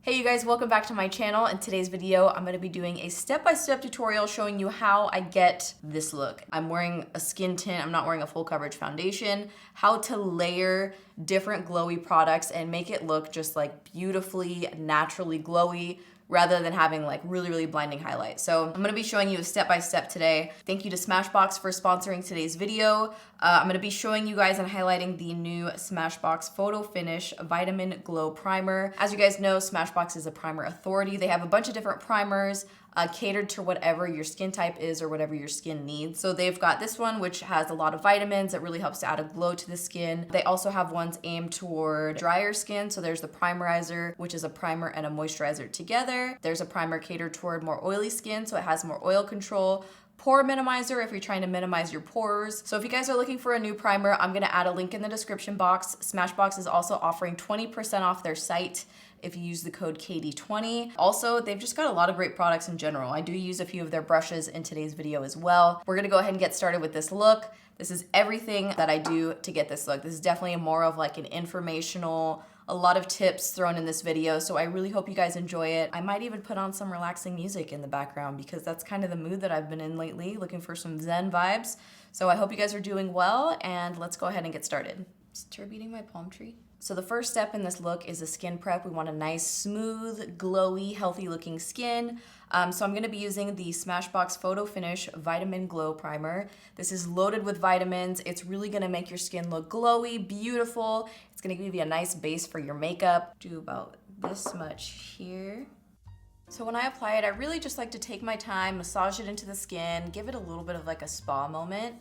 Hey you guys, welcome back to my channel. In today's video, I'm gonna be doing a step-by-step tutorial showing you how I get this look. I'm wearing a skin tint, I'm not wearing a full coverage foundation, how to layer different glowy products and make it look just like beautifully, naturally glowy, rather than having like really blinding highlights. So I'm gonna be showing you a step-by-step today. Thank you to Smashbox for sponsoring today's video. I'm gonna be showing you guys and highlighting the new Smashbox Photo Finish Vitamin Glow Primer. As you guys know, Smashbox is a primer authority. They have a bunch of different primers catered to whatever your skin type is or whatever your skin needs. So they've got this one, which has a lot of vitamins. It really helps to add a glow to the skin. They also have ones aimed toward drier skin. So there's the primerizer, which is a primer and a moisturizer together. There's a primer catered toward more oily skin, so it has more oil control. Pore minimizer if you're trying to minimize your pores. So if you guys are looking for a new primer, I'm gonna add a link in the description box. Smashbox is also offering 20% off their site if you use the code Katy20. Also, they've just got a lot of great products in general. I do use a few of their brushes in today's video as well. We're gonna go ahead and get started with this look. This is everything that I do to get this look. This is definitely more of like an informational, a lot of tips thrown in this video, so I really hope you guys enjoy it. I might even put on some relaxing music in the background because that's kind of the mood that I've been in lately, looking for some Zen vibes. So I hope you guys are doing well, and let's go ahead and get started. Start beating my palm tree. So the first step in this look is a skin prep. We want a nice, smooth, glowy, healthy looking skin. So I'm gonna be using the Smashbox Photo Finish Vitamin Glow Primer. This is loaded with vitamins. It's really gonna make your skin look glowy, beautiful. It's gonna give you a nice base for your makeup. Do about this much here. So when I apply it, I really just like to take my time, massage it into the skin, give it a little bit of like a spa moment.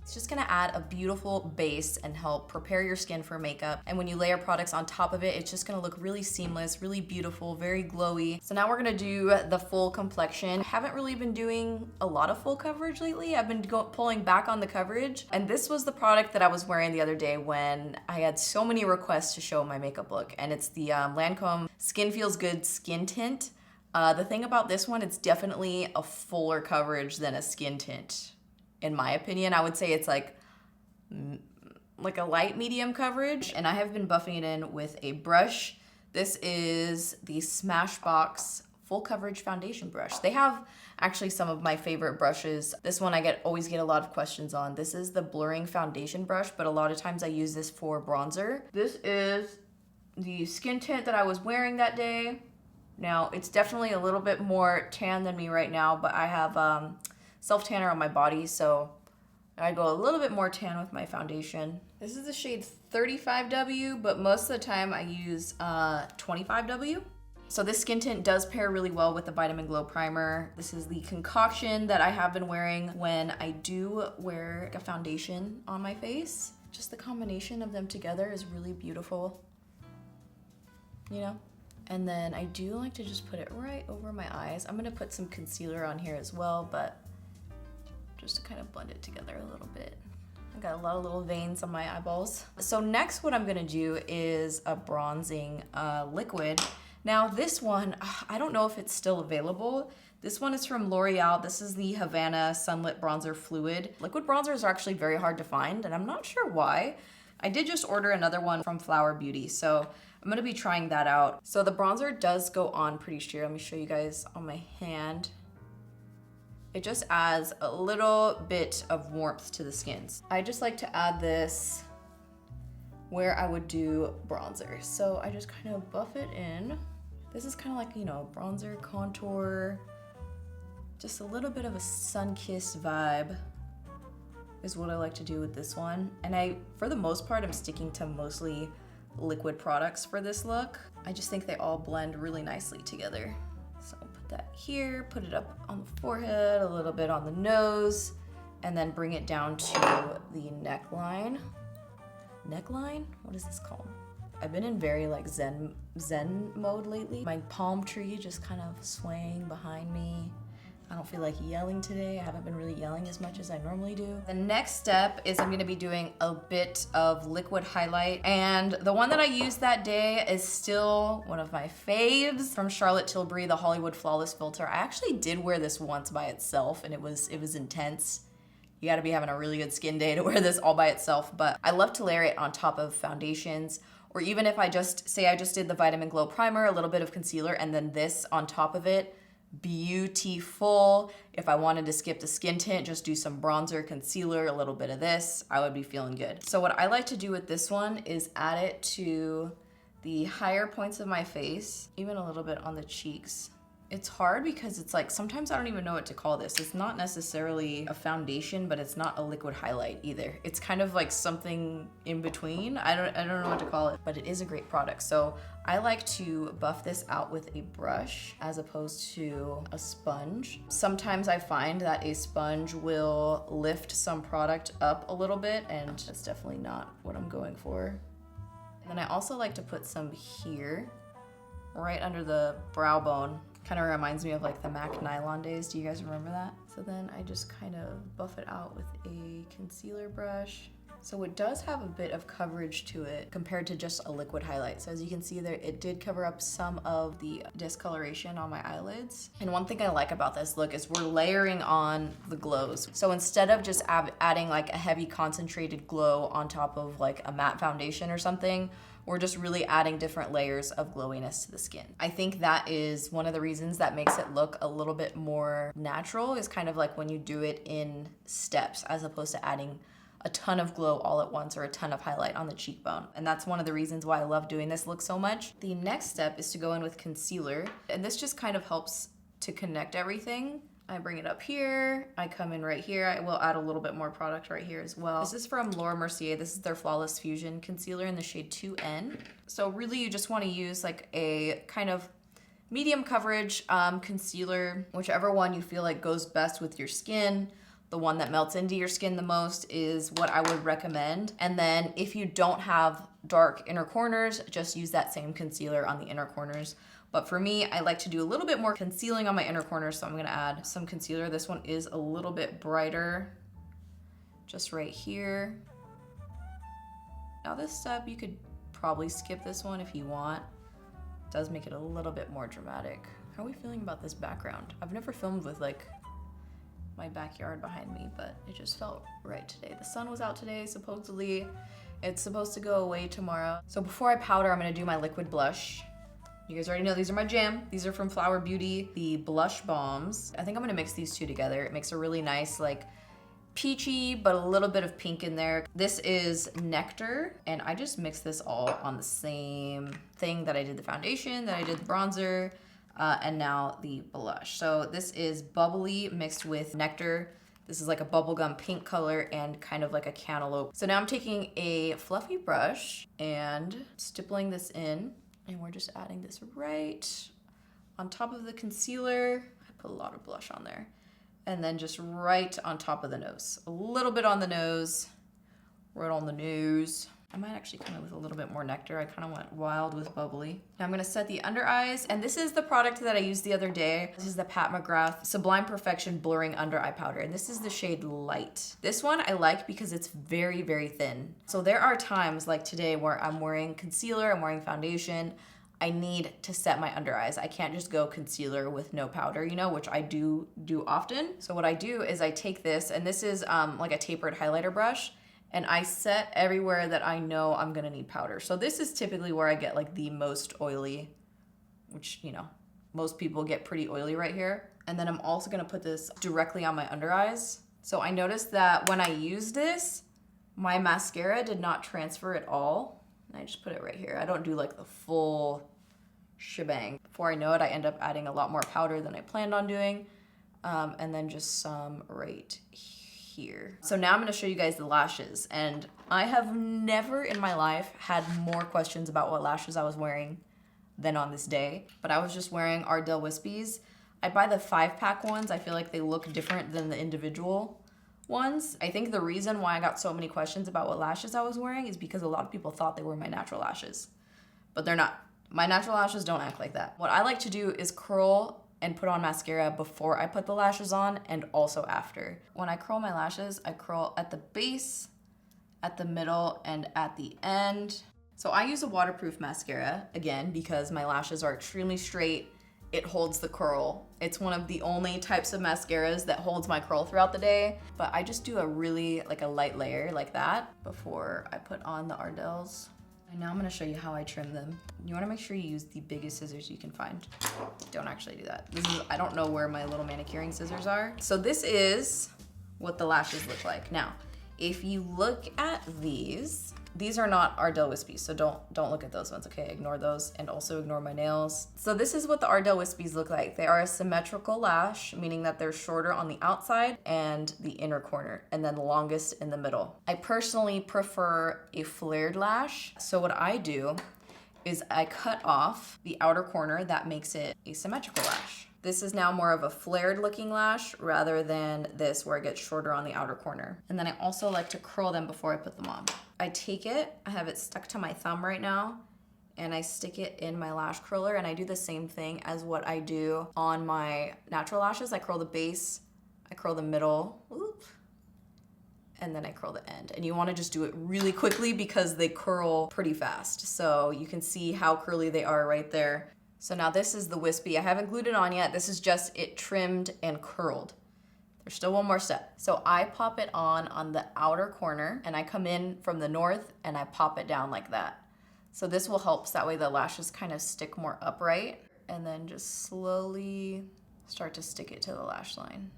It's just gonna add a beautiful base and help prepare your skin for makeup. And when you layer products on top of it, it's just gonna look really seamless, really beautiful, very glowy. So now we're gonna do the full complexion. I haven't really been doing a lot of full coverage lately. I've been pulling back on the coverage. And this was the product that I was wearing the other day when I had so many requests to show my makeup look. And it's the Lancome Skin Feels Good Skin Tint. The thing about this one, it's definitely a fuller coverage than a skin tint. In my opinion, I would say it's like a light medium coverage, and I have been buffing it in with a brush. This is the Smashbox Full Coverage Foundation Brush. They have actually some of my favorite brushes. This one I always get a lot of questions on. This is the blurring foundation brush, but a lot of times I use this for bronzer. This is the skin tint that I was wearing that day. Now, it's definitely a little bit more tan than me right now, but I have self-tanner on my body, so I go a little bit more tan with my foundation. This is the shade 35W, but most of the time I use 25W. So this skin tint does pair really well with the Vitamin Glow Primer. This is the concoction that I have been wearing when I do wear a foundation on my face. Just the combination of them together is really beautiful, you know? And then I do like to just put it right over my eyes. I'm gonna put some concealer on here as well, but just to kind of blend it together a little bit. I got a lot of little veins on my eyeballs. So next what I'm gonna do is a bronzing liquid. Now this one, I don't know if it's still available. This one is from L'Oreal. This is the Havana Sunlit Bronzer Fluid. Liquid bronzers are actually very hard to find, and I'm not sure why. I did just order another one from Flower Beauty, so I'm gonna be trying that out. So the bronzer does go on pretty sheer. Let me show you guys on my hand. It just adds a little bit of warmth to the skins. I just like to add this where I would do bronzer. So I just kind of buff it in. This is kind of like, you know, bronzer, contour, just a little bit of a sun-kissed vibe is what I like to do with this one. And for the most part, I'm sticking to mostly liquid products for this look. I just think they all blend really nicely together. So I'll put that here, put it up on the forehead, a little bit on the nose, and then bring it down to the neckline. Neckline? What is this called? I've been in very like Zen mode lately. My palm tree just kind of swaying behind me. I don't feel like yelling today. I haven't been really yelling as much as I normally do. The next step is I'm gonna be doing a bit of liquid highlight. And the one that I used that day is still one of my faves from Charlotte Tilbury, the Hollywood Flawless Filter. I actually did wear this once by itself and it was intense. You gotta be having a really good skin day to wear this all by itself, but I love to layer it on top of foundations Or even if I just did the Vitamin Glow Primer, a little bit of concealer, and then this on top of it, beautiful. If I wanted to skip the skin tint, just do some bronzer, concealer, a little bit of this, I would be feeling good. So what I like to do with this one is add it to the higher points of my face, even a little bit on the cheeks. It's hard because it's like, sometimes I don't even know what to call this. It's not necessarily a foundation, but it's not a liquid highlight either. It's kind of like something in between. I don't know what to call it, but it is a great product. So I like to buff this out with a brush as opposed to a sponge. Sometimes I find that a sponge will lift some product up a little bit, and that's definitely not what I'm going for. And then I also like to put some here, right under the brow bone. Kind of reminds me of like the MAC nylon days. Do you guys remember that? So then I just kind of buff it out with a concealer brush. So it does have a bit of coverage to it compared to just a liquid highlight. So as you can see there, it did cover up some of the discoloration on my eyelids. And one thing I like about this look is we're layering on the glows. So instead of just adding like a heavy concentrated glow on top of like a matte foundation or something, we're just really adding different layers of glowiness to the skin. I think that is one of the reasons that makes it look a little bit more natural, is kind of like when you do it in steps as opposed to adding a ton of glow all at once or a ton of highlight on the cheekbone. And that's one of the reasons why I love doing this look so much. The next step is to go in with concealer, and this just kind of helps to connect everything. I bring it up here, I come in right here. I will add a little bit more product right here as well. This is from Laura Mercier. This is their Flawless Fusion Concealer in the shade 2N. So really you just wanna use like a kind of medium coverage concealer, whichever one you feel like goes best with your skin. The one that melts into your skin the most is what I would recommend. And then if you don't have dark inner corners, just use that same concealer on the inner corners. But for me, I like to do a little bit more concealing on my inner corners, so I'm gonna add some concealer. This one is a little bit brighter, just right here. Now this step, you could probably skip this one if you want. It does make it a little bit more dramatic. How are we feeling about this background? I've never filmed with like my backyard behind me, but it just felt right today. The sun was out today, supposedly. It's supposed to go away tomorrow. So before I powder, I'm gonna do my liquid blush. You guys already know these are my jam. These are from Flower Beauty, the Blush Balms. I think I'm gonna mix these two together. It makes a really nice, like, peachy, but a little bit of pink in there. This is Nectar, and I just mixed this all on the same thing that I did the foundation, that I did the bronzer, and now the blush. So this is Bubbly mixed with Nectar. This is like a bubblegum pink color and kind of like a cantaloupe. So now I'm taking a fluffy brush and stippling this in. And we're just adding this right on top of the concealer. I put a lot of blush on there. And then just right on top of the nose. A little bit on the nose, right on the nose. I might actually come in with a little bit more Nectar. I kind of went wild with Bubbly. Now I'm gonna set the under eyes, and this is the product that I used the other day. This is the Pat McGrath Sublime Perfection Blurring Under Eye Powder, and this is the shade Light. This one I like because it's very, very thin. So there are times like today where I'm wearing concealer, I'm wearing foundation, I need to set my under eyes. I can't just go concealer with no powder, you know, which I do often. So what I do is I take this, and this is like a tapered highlighter brush, and I set everywhere that I know I'm gonna need powder. So this is typically where I get like the most oily, which, you know, most people get pretty oily right here. And then I'm also gonna put this directly on my under eyes. So I noticed that when I used this, my mascara did not transfer at all. And I just put it right here. I don't do like the full shebang. Before I know it, I end up adding a lot more powder than I planned on doing. And then just some right here. So now I'm gonna show you guys the lashes, and I have never in my life had more questions about what lashes I was wearing than on this day, but I was just wearing Ardell Wispies. I buy the 5-pack ones. I feel like they look different than the individual ones. I think the reason why I got so many questions about what lashes I was wearing is because a lot of people thought they were my natural lashes, but they're not. My natural lashes don't act like that. What I like to do is curl and put on mascara before I put the lashes on, and also after. When I curl my lashes, I curl at the base, at the middle, and at the end. So I use a waterproof mascara, again, because my lashes are extremely straight. It holds the curl. It's one of the only types of mascaras that holds my curl throughout the day. But I just do a really, like a light layer like that before I put on the Ardells. And now I'm gonna show you how I trim them. You wanna make sure you use the biggest scissors you can find. Don't actually do that. I don't know where my little manicuring scissors are. So this is what the lashes look like. Now, if you look at these are not Ardell Wispies, so don't look at those ones, okay? Ignore those, and also ignore my nails. So this is what the Ardell Wispies look like. They are a symmetrical lash, meaning that they're shorter on the outside and the inner corner, and then the longest in the middle. I personally prefer a flared lash, so what I do is I cut off the outer corner. That makes it a symmetrical lash. This is now more of a flared looking lash rather than this where it gets shorter on the outer corner. And then I also like to curl them before I put them on. I take it, I have it stuck to my thumb right now, and I stick it in my lash curler, and I do the same thing as what I do on my natural lashes. I curl the base, I curl the middle, whoop, and then I curl the end. And you wanna just do it really quickly because they curl pretty fast. So you can see how curly they are right there. So now this is the wispy. I haven't glued it on yet. This is just it trimmed and curled. There's still one more step. So I pop it on the outer corner, and I come in from the north and I pop it down like that. So this will help, so that way the lashes kind of stick more upright, and then just slowly start to stick it to the lash line.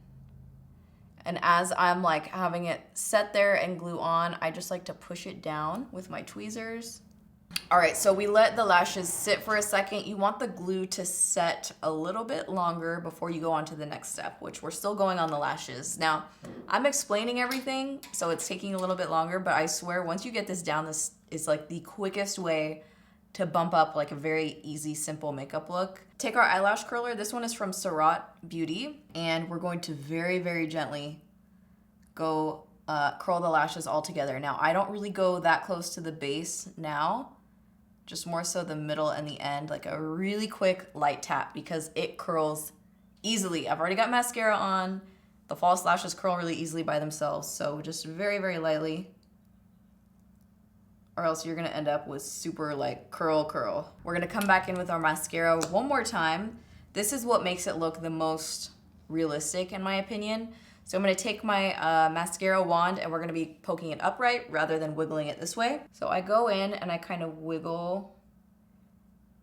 And as I'm like having it set there and glue on, I just like to push it down with my tweezers. All right, so we let the lashes sit for a second. You want the glue to set a little bit longer before you go on to the next step, which we're still going on the lashes. Now, I'm explaining everything, so it's taking a little bit longer, but I swear once you get this down, this is like the quickest way to bump up like a very easy, simple makeup look. Take our eyelash curler. This one is from Surat Beauty, and we're going to very, very gently go curl the lashes all together. Now, I don't really go that close to the base now, just more so the middle and the end, like a really quick light tap because it curls easily. I've already got mascara on. The false lashes curl really easily by themselves, so just very, very lightly, or else you're gonna end up with super like curl. We're gonna come back in with our mascara one more time. This is what makes it look the most realistic in my opinion. So I'm gonna take my mascara wand, and we're gonna be poking it upright rather than wiggling it this way. So I go in and I kind of wiggle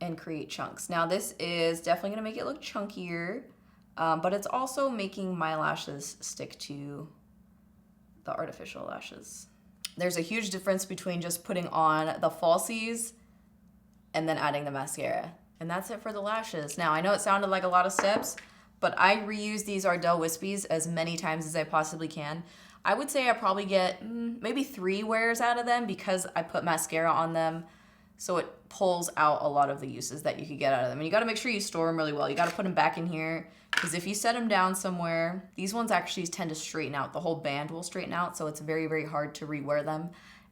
and create chunks. Now this is definitely gonna make it look chunkier, but it's also making my lashes stick to the artificial lashes. There's a huge difference between just putting on the falsies and then adding the mascara. And that's it for the lashes. Now I know it sounded like a lot of steps, but I reuse these Ardell Wispies as many times as I possibly can. I would say I probably get maybe 3 wears out of them because I put mascara on them, so it pulls out a lot of the uses that you could get out of them. And you gotta make sure you store them really well. You gotta put them back in here, because if you set them down somewhere, these ones actually tend to straighten out. The whole band will straighten out, so it's very, very hard to rewear them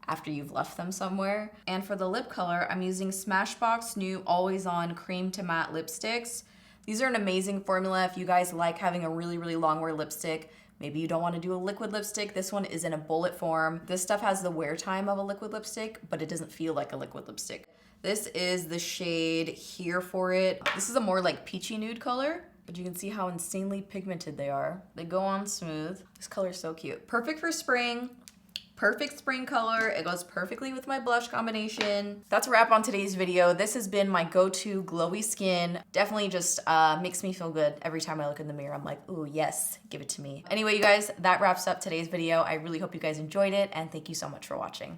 after you've left them somewhere. And for the lip color, I'm using Smashbox new Always On Cream to Matte Lipsticks. These are an amazing formula if you guys like having a really, really long wear lipstick. Maybe you don't want to do a liquid lipstick. This one is in a bullet form. This stuff has the wear time of a liquid lipstick, but it doesn't feel like a liquid lipstick. This is the shade Here For It. This is a more like peachy nude color, but you can see how insanely pigmented they are. They go on smooth. This color is so cute. Perfect for spring. Perfect spring color. It goes perfectly with my blush combination. That's a wrap on today's video. This has been my go-to glowy skin. Definitely just makes me feel good every time I look in the mirror. I'm like, ooh, yes, give it to me. Anyway, you guys, that wraps up today's video. I really hope you guys enjoyed it, and thank you so much for watching.